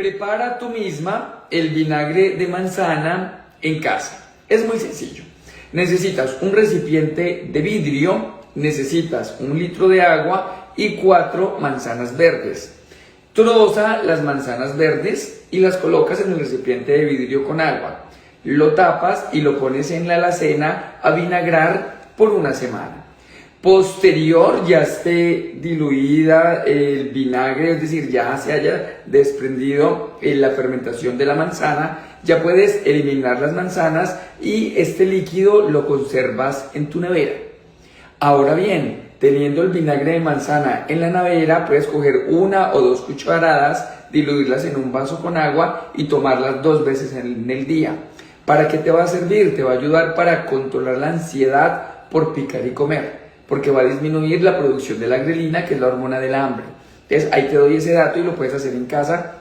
Prepara tú misma el vinagre de manzana en casa. Es muy sencillo. Necesitas un recipiente de vidrio, necesitas 1 litro de agua y 4 manzanas verdes. Troza las manzanas verdes y las colocas en el recipiente de vidrio con agua. Lo tapas y lo pones en la alacena a vinagrar por 1 semana. Posterior ya esté diluida el vinagre, es decir, ya se haya desprendido la fermentación de la manzana, ya puedes eliminar las manzanas y este líquido lo conservas en tu nevera. Ahora bien, teniendo el vinagre de manzana en la nevera, puedes coger 1 o 2 cucharadas, diluirlas en un vaso con agua y tomarlas 2 veces en el día. ¿Para qué te va a servir? Te va a ayudar para controlar la ansiedad por picar y comer, porque va a disminuir la producción de la grelina, que es la hormona del hambre. Entonces ahí te doy ese dato y lo puedes hacer en casa